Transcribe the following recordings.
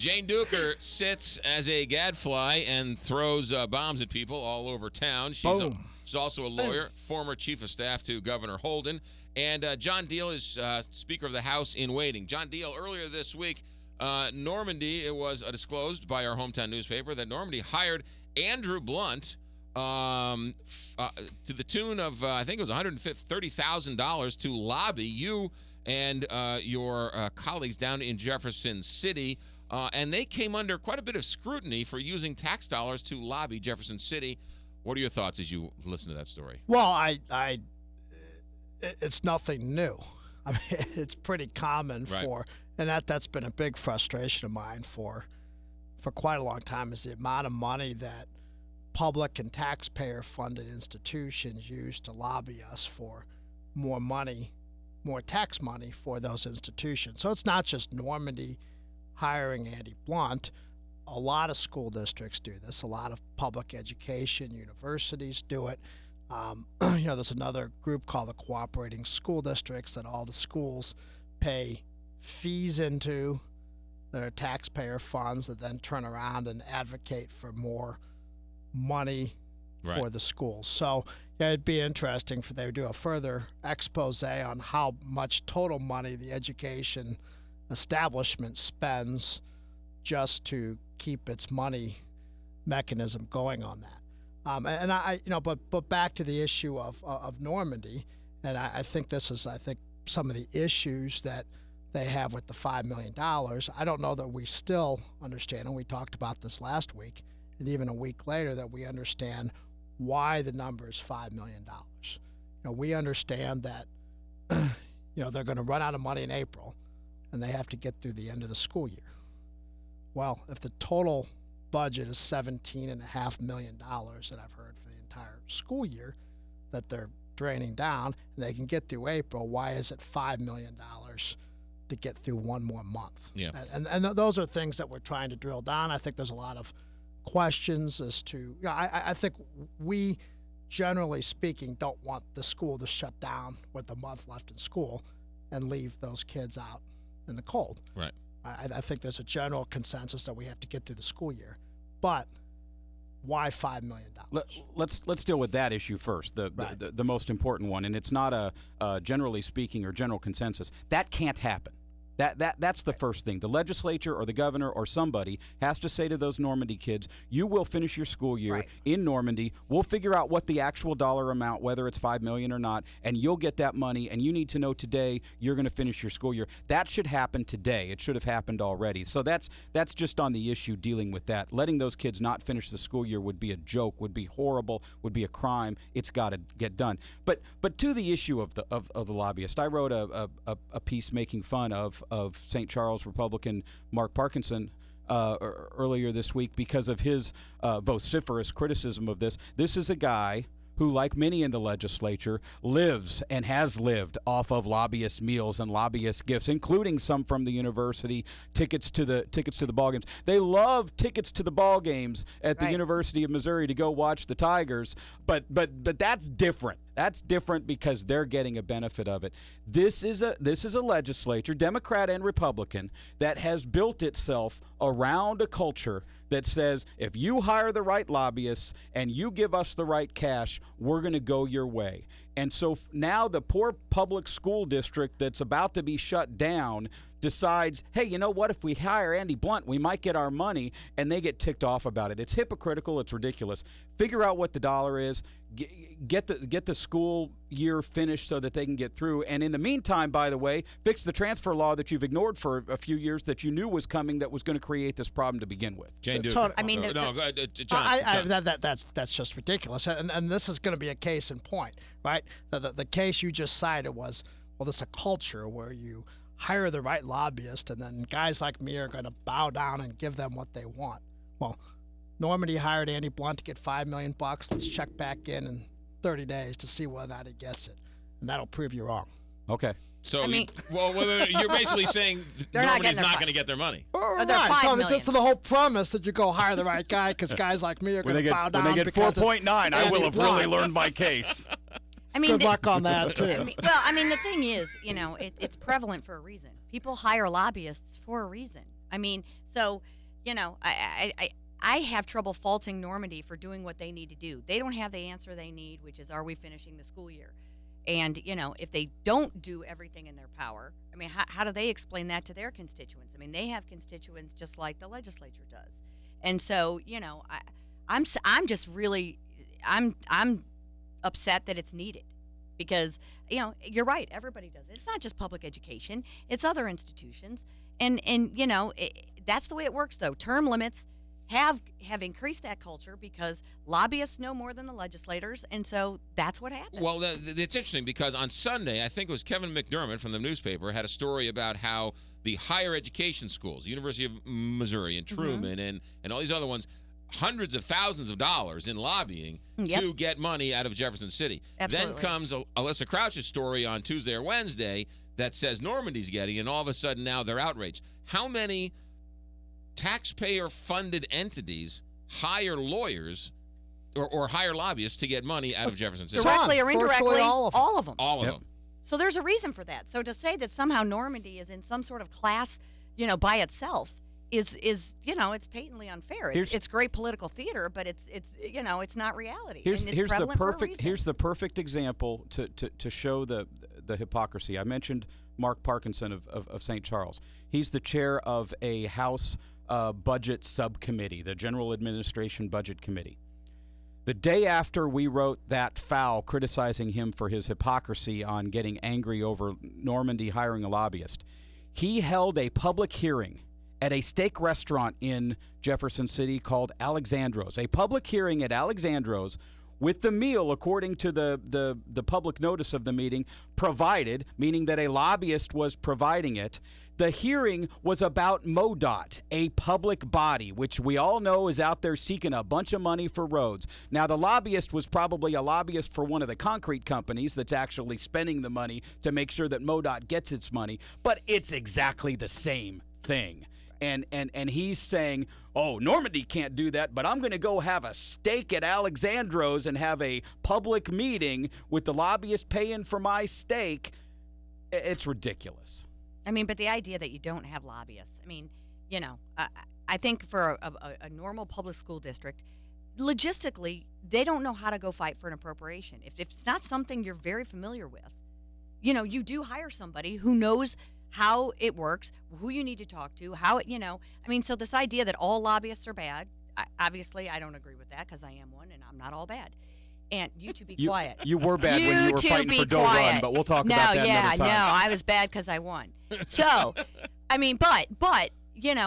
Jane Duker sits as a gadfly and throws bombs at people all over town. She's also a lawyer, former chief of staff to Governor Holden. And John Deal is Speaker of the House in waiting. John Deal, earlier this week, Normandy, it was disclosed by our hometown newspaper that Normandy hired Andrew Blunt to the tune of, I think it was $130,000 to lobby you and your colleagues down in Jefferson City. And they came under quite a bit of scrutiny for using tax dollars to lobby Jefferson City. What are your thoughts as you listen to that story? Well, it's nothing new. I mean, it's pretty common for, and that's been a big frustration of mine for quite a long time, is the amount of money that public and taxpayer-funded institutions use to lobby us for more money, more tax money for those institutions. So it's not just Normandy hiring Andy Blunt. A lot of school districts do this. A lot of public education universities do it. There's another group called the Cooperating School Districts that all the schools pay fees into that are taxpayer funds that then turn around and advocate for more money for the schools. So it'd be interesting for they to do a further expose on how much total money the education establishment spends just to keep its money mechanism going on that. But back to the issue of Normandy, and I think this is some of the issues that they have with the $5 million. I don't know that we still understand, and we talked about this last week, and even a week later, that we understand why the number is $5 million. We understand that they're going to run out of money in April, and they have to get through the end of the school year. Well, if the total budget is $17.5 million that I've heard for the entire school year that they're draining down, and they can get through April, why is it $5 million to get through one more month? Yeah. And those are things that we're trying to drill down. I think there's a lot of questions as to, I think we, generally speaking, don't want the school to shut down with a month left in school and leave those kids out in the cold. Right. I think there's a general consensus that we have to get through the school year, but why $5 million? Let's deal with that issue first, the most important one, and it's not a generally speaking or general consensus. That can't happen. That's the first thing. The legislature or the governor or somebody has to say to those Normandy kids, you will finish your school year in Normandy. We'll figure out what the actual dollar amount, whether it's $5 million or not, and you'll get that money, and you need to know today you're going to finish your school year. That should happen today. It should have happened already. So that's just on the issue dealing with that. Letting those kids not finish the school year would be a joke, would be horrible, would be a crime. It's got to get done. But to the issue of the lobbyist, I wrote a piece making fun of St. Charles Republican Mark Parkinson earlier this week because of his vociferous criticism of this. This is a guy who, like many in the legislature, lives and has lived off of lobbyist meals and lobbyist gifts, including some from the university, tickets to the ball games. They love tickets to the ball games at the University of Missouri to go watch the Tigers, but that's different. That's different because they're getting a benefit of it. This is a legislature, Democrat and Republican, that has built itself around a culture that says if you hire the right lobbyists and you give us the right cash, we're going to go your way. And so now the poor public school district that's about to be shut down decides, hey, you know what? If we hire Andy Blunt, we might get our money, and they get ticked off about it. It's hypocritical. It's ridiculous. Figure out what the dollar is. Get the school year finished so that they can get through. And in the meantime, by the way, fix the transfer law that you've ignored for a few years that you knew was coming that was going to create this problem to begin with. Jane Duker. I mean, John. That's just ridiculous. And this is going to be a case in point, right? The case you just cited was, well, this is a culture where you hire the right lobbyist and then guys like me are going to bow down and give them what they want. Well, Normandy hired Andy Blunt to get $5 million. Let's check back in 30 days to see whether or not he gets it. And that'll prove you wrong. Okay. So, you're basically saying Normandy's not going to get their money. Right. So the whole premise that you go hire the right guy because guys like me are going to bow down. When they get 4.9, I will have really learned my case. Good luck on that, too. The thing is, it's prevalent for a reason. People hire lobbyists for a reason. I mean, so, I have trouble faulting Normandy for doing what they need to do. They don't have the answer they need, which is, are we finishing the school year? And, if they don't do everything in their power, I mean, how do they explain that to their constituents? I mean, they have constituents just like the legislature does. And so, I'm just really, I'm upset that it's needed because, you're right. Everybody does it. It's not just public education. It's other institutions. And that's the way it works, though. Term limits have increased that culture because lobbyists know more than the legislators, and so that's what happens. Well, it's interesting because on Sunday, I think it was Kevin McDermott from the newspaper had a story about how the higher education schools, University of Missouri and Truman and all these other ones, hundreds of thousands of dollars in lobbying to get money out of Jefferson City. Absolutely. Then comes Alyssa Crouch's story on Tuesday or Wednesday that says Normandy's getting, and all of a sudden now they're outraged. How many taxpayer-funded entities hire lawyers or hire lobbyists to get money out of Jefferson City? Directly or indirectly, all of them. All of them. So there's a reason for that. So to say that somehow Normandy is in some sort of class, by itself is it's patently unfair. It's great political theater, but it's not reality. Here's the perfect example to show the hypocrisy. I mentioned Mark Parkinson of St. Charles. He's the chair of a House budget subcommittee, the General Administration Budget Committee. The day after we wrote that foul criticizing him for his hypocrisy on getting angry over Normandy hiring a lobbyist, he held a public hearing at a steak restaurant in Jefferson City called Alexandros. A public hearing at Alexandros with the meal, according to the public notice of the meeting, provided, meaning that a lobbyist was providing it. The hearing was about MoDOT, a public body, which we all know is out there seeking a bunch of money for roads. Now, the lobbyist was probably a lobbyist for one of the concrete companies that's actually spending the money to make sure that MoDOT gets its money, but it's exactly the same thing. And he's saying, oh, Normandy can't do that, but I'm going to go have a steak at Alexandros and have a public meeting with the lobbyist paying for my steak. It's ridiculous. I mean, but the idea that you don't have lobbyists, I mean, I think for a normal public school district, logistically, they don't know how to go fight for an appropriation. If it's not something you're very familiar with, you do hire somebody who knows how it works, who you need to talk to, so this idea that all lobbyists are bad, obviously I don't agree with that because I am one and I'm not all bad. And you two be quiet. You were bad when you were fighting for Doe Run, but we'll talk about that another time. No, I was bad because I won. So, I mean, but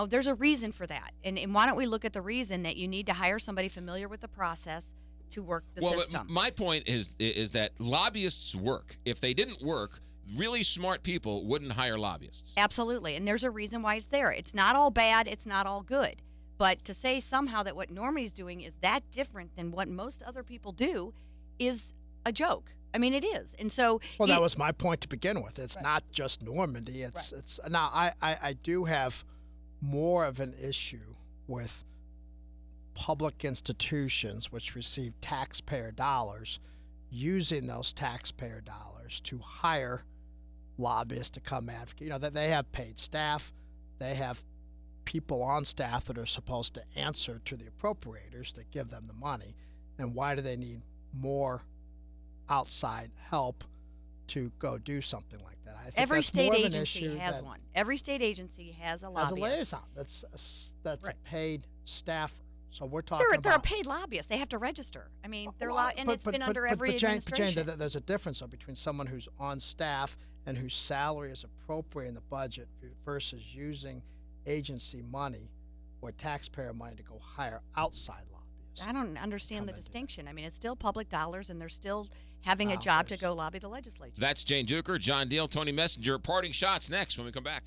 there's a reason for that. And why don't we look at the reason that you need to hire somebody familiar with the process to work the system? Well, my point is that lobbyists work. If they didn't work, really smart people wouldn't hire lobbyists. Absolutely. And there's a reason why it's there. It's not all bad. It's not all good. But to say somehow that what Normandy's doing is that different than what most other people do is a joke. I mean, it is. And so... Well, that was my point to begin with. It's not just Normandy. It's now, I do have more of an issue with public institutions which receive taxpayer dollars using those taxpayer dollars to hire lobbyists to come advocate. That they have paid staff. They have people on staff that are supposed to answer to the appropriators that give them the money. And why do they need more outside help to go do something like that? I think every state agency has one. Every state agency has a lobbyist. As a liaison. That's a paid staffer. So we're talking they're a paid lobbyist. They have to register. I mean, it's been under every administration. Jane, there's a difference between someone who's on staff and whose salary is appropriate in the budget versus using agency money or taxpayer money to go hire outside lobbyists. I don't understand the distinction. I mean, it's still public dollars, and they're still having a job to go lobby the legislature. That's Jane Duker, John Deal, Tony Messenger. Parting shots next when we come back.